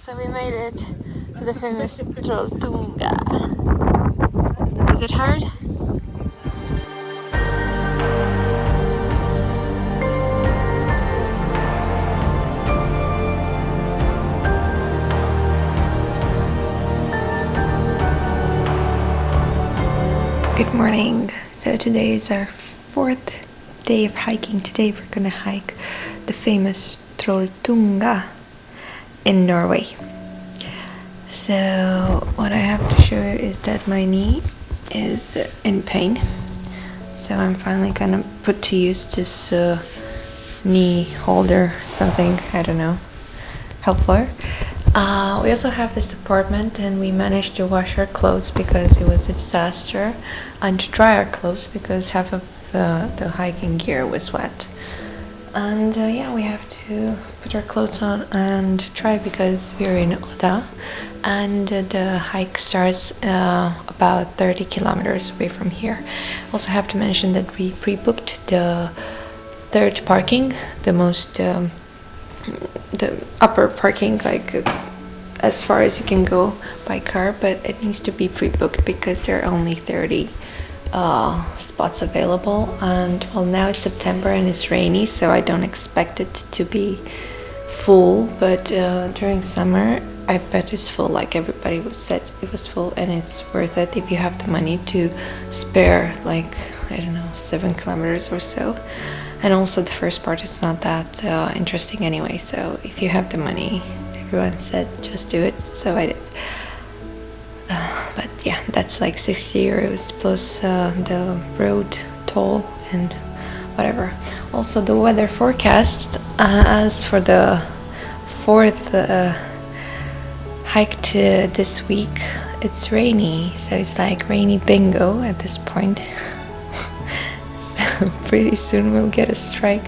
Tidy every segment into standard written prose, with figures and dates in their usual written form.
So we made it to the famous Trolltunga. Was it hard? Good morning. So today is our fourth day of hiking. Today we're gonna hike the famous Trolltunga in Norway. So what I have to show you is that my knee is in pain. So I'm finally gonna put to use this knee holder, something, I don't know, helpful. We also have this apartment and we managed to wash our clothes because it was a disaster, and to dry our clothes because half of the hiking gear was wet. And yeah, we have to put our clothes on and try because we're in Oda, and the hike starts about 30 kilometers away from here. Also have to mention that we pre-booked the third parking, the upper parking, like as far as you can go by car, but it needs to be pre-booked because there are only 30 spots available. And well, now it's September and it's rainy, so I don't expect it to be full, but during summer I bet it's full, like everybody said it was full, and it's worth it if you have the money to spare, like, I don't know, 7 kilometers or so. And also the first part is not that interesting anyway, so if you have the money, everyone said just do it, so I did. But yeah, that's like 60 euros plus the road toll and whatever. Also the weather forecast, as for the fourth hike to this week, it's rainy, so it's like rainy bingo at this point. So pretty soon we'll get a strike.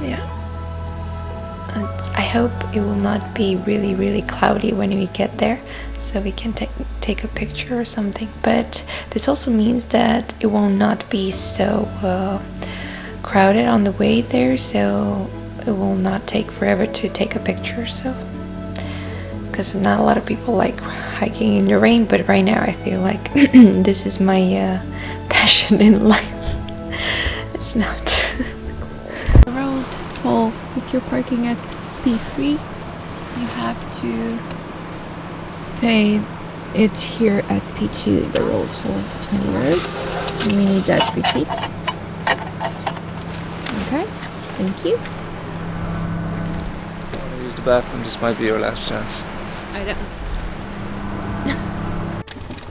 Yeah, I hope it will not be really cloudy when we get there, so we can take a picture or something. But this also means that it will not be so crowded on the way there, so it will not take forever to take a picture. So, because not a lot of people like hiking in the rain, but right now I feel like this is my passion in life. It's not. Road toll. If you're parking at P3, you have to pay it here at P2, the road toll, 20 euros. And we need that receipt. Okay, thank you. I want to use the bathroom. This might be your last chance. I don't.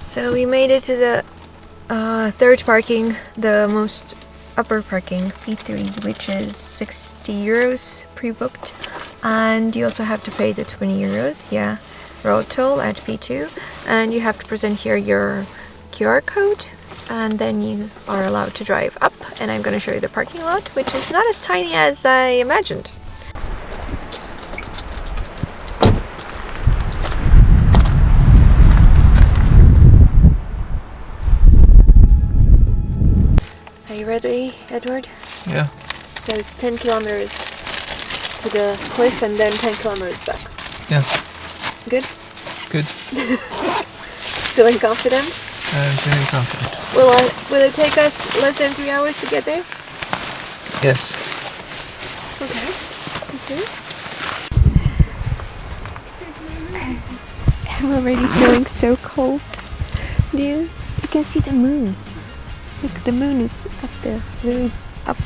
So we made it to the third parking, the most upper parking, P3, which is 60 euros pre-booked, and you also have to pay the 20 euros, yeah, road toll at P2, and you have to present here your QR code, and then you are allowed to drive up. And I'm going to show you the parking lot, which is not as tiny as I imagined. Are you ready, Edward? Yeah. So it's 10 kilometers to the cliff and then 10 kilometers back. Yeah. Good? Good. Feeling confident? I'm feeling confident. Will it take us less than 3 hours to get there? Yes. Okay. I'm already feeling so cold. You can see the moon. Look, the moon is up there, really up.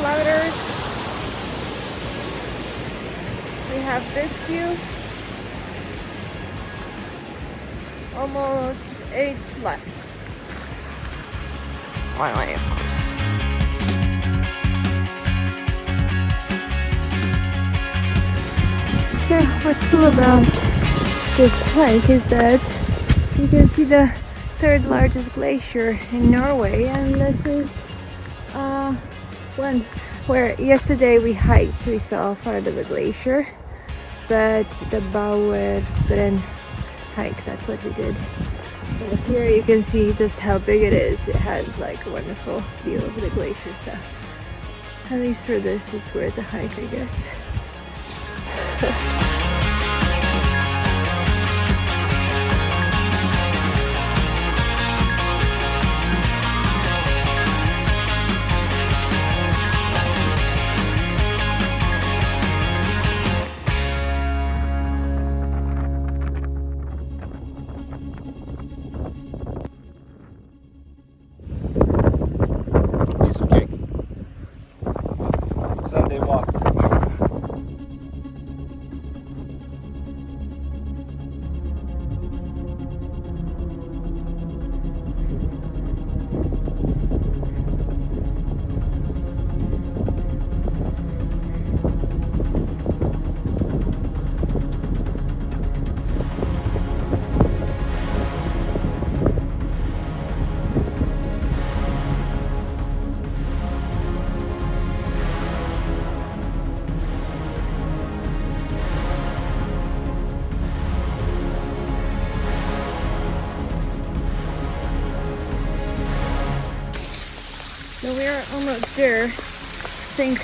kilometers. We have this view. Almost 8 left. One way, of course. So what's cool about this hike is that you can see the third largest glacier in Norway, and this is one where yesterday we hiked. We saw part of the glacier, but the Bauerbren hike, that's what we did. And here you can see just how big it is. It has like a wonderful view of the glacier, so at least for this is worth the hike, I guess. Piece of cake. Just Sunday walk. So we're almost there. I think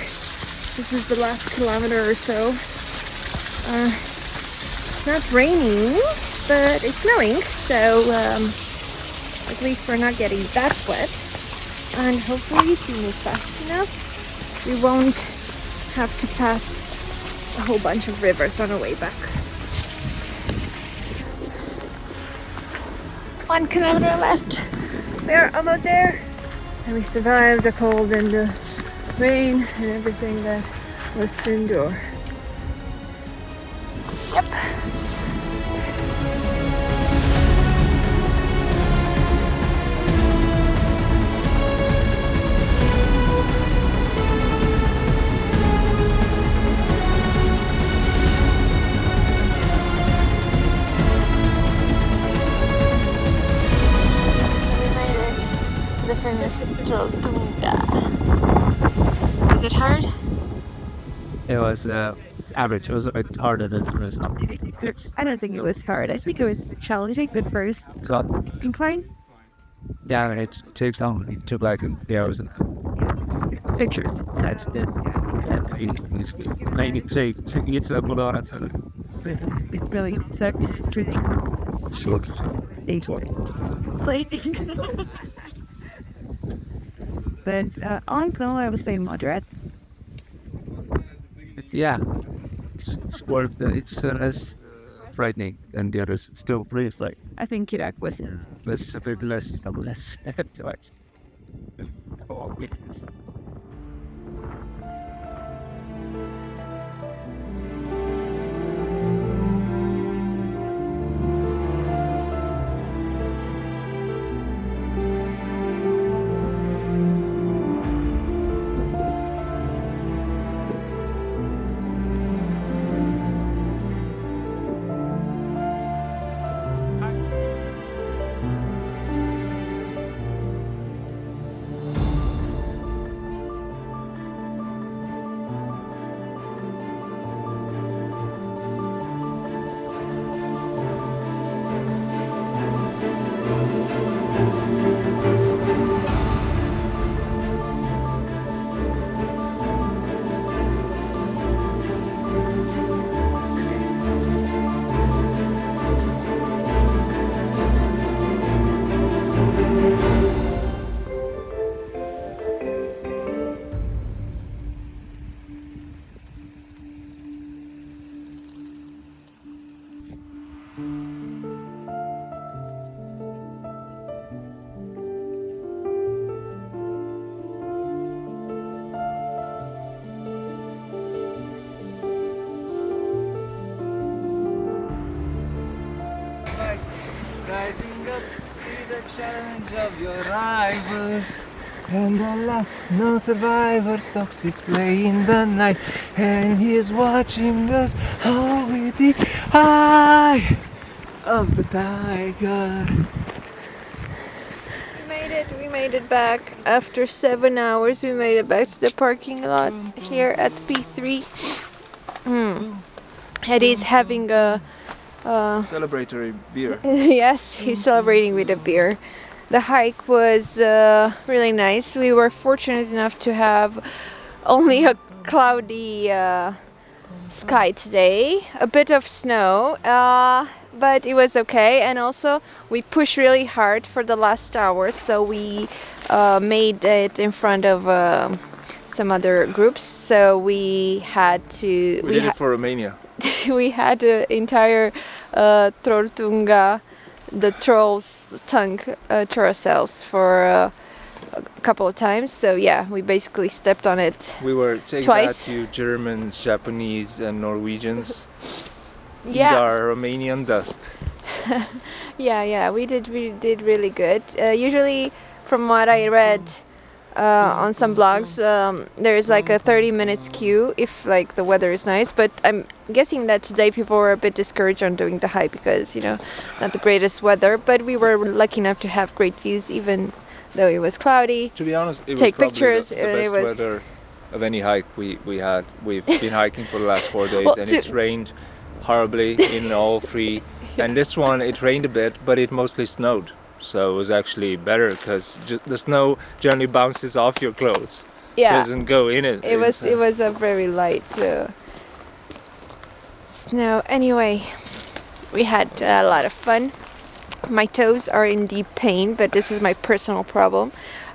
this is the last kilometer or so. It's not raining, but it's snowing, so at least we're not getting that wet. And hopefully if we move fast enough, we won't have to pass a whole bunch of rivers on our way back. 1 kilometer left. We're almost there. And we survived the cold and the rain and everything that was to endure. Yep. The famous TROLLTUNga. Is it hard? It was it's average. It was a bit harder than the rest. I don't think it was hard. I think it was challenging the first incline. Yeah, it takes on. It took like hours and Pictures. it's a lot. It's really so it's pretty Short. But on film I would say moderate. Yeah, it's worth it. It's less frightening than the others. It's still pretty like I think Iraq was less a bit less like. Rising up, see the challenge of your rivals. And alas, no survivor talks his play in the night. And he is watching us all with the eye of the tiger. We made it back after 7 hours. We made it back to the parking lot here at P3. Eddie's having a Celebratory beer. yes, he's celebrating with a beer. The hike was really nice. We were fortunate enough to have only a cloudy sky today, a bit of snow, but it was okay. And also we pushed really hard for the last hour, so we made it in front of some other groups. So we had to. We did it for Romania. We had the entire TROLLTUNGA, the troll's tongue, to ourselves for a couple of times. So yeah, we basically stepped on it. We were taking Twice. that to Germans, Japanese, and Norwegians. Eat Yeah, our Romanian dust. yeah, we did really good. Usually, from what I read on some blogs, there is like a 30 minutes queue if like the weather is nice. But I'm guessing that today people were a bit discouraged on doing the hike because not the greatest weather. But we were lucky enough to have great views even though it was cloudy. To be honest, it Take was probably pictures, the it best was- weather of any hike we had. We've been hiking for the last 4 days, Well, and to- it's rained horribly in all 3. And this one, it rained a bit, but it mostly snowed. So it was actually better because the snow generally bounces off your clothes. Yeah, Doesn't go in it. it was a very light snow. Anyway, we had a lot of fun. My toes are in deep pain, but this is my personal problem.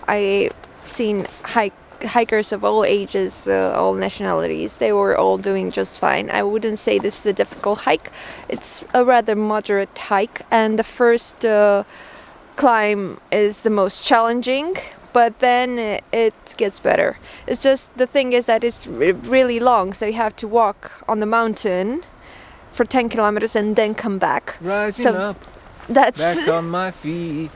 I've seen hikers of all ages, all nationalities. They were all doing just fine. I wouldn't say this is a difficult hike. It's a rather moderate hike, and the first climb is the most challenging, but then it gets better. It's just the thing is that it's really long, so you have to walk on the mountain for 10 kilometers and then come back. Rising So up, That's back on my feet.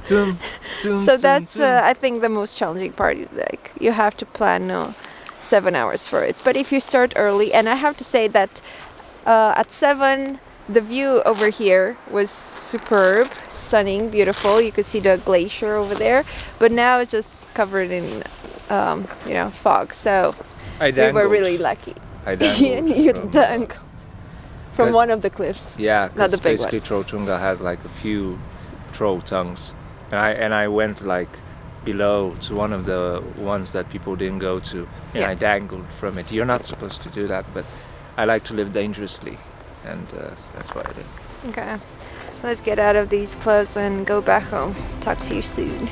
Tum, tum, so tum, that's tum. I think the most challenging part. Like you have to plan 7 hours for it. But if you start early, and I have to say that at 7 the view over here was superb, stunning, beautiful. You could see the glacier over there, but now it's just covered in fog. So I we were dangled. really lucky. I dangled And you from, dangled from 'cause- one of the cliffs. Yeah, Not because the big one. basically TROLLTUNGA has like a few troll tongues, and I went like below to one of the ones that people didn't go to, and Yeah. I dangled from it. You're not supposed to do that, but I like to live dangerously, and that's what I did. Okay, let's get out of these clothes and go back home. Talk to you soon.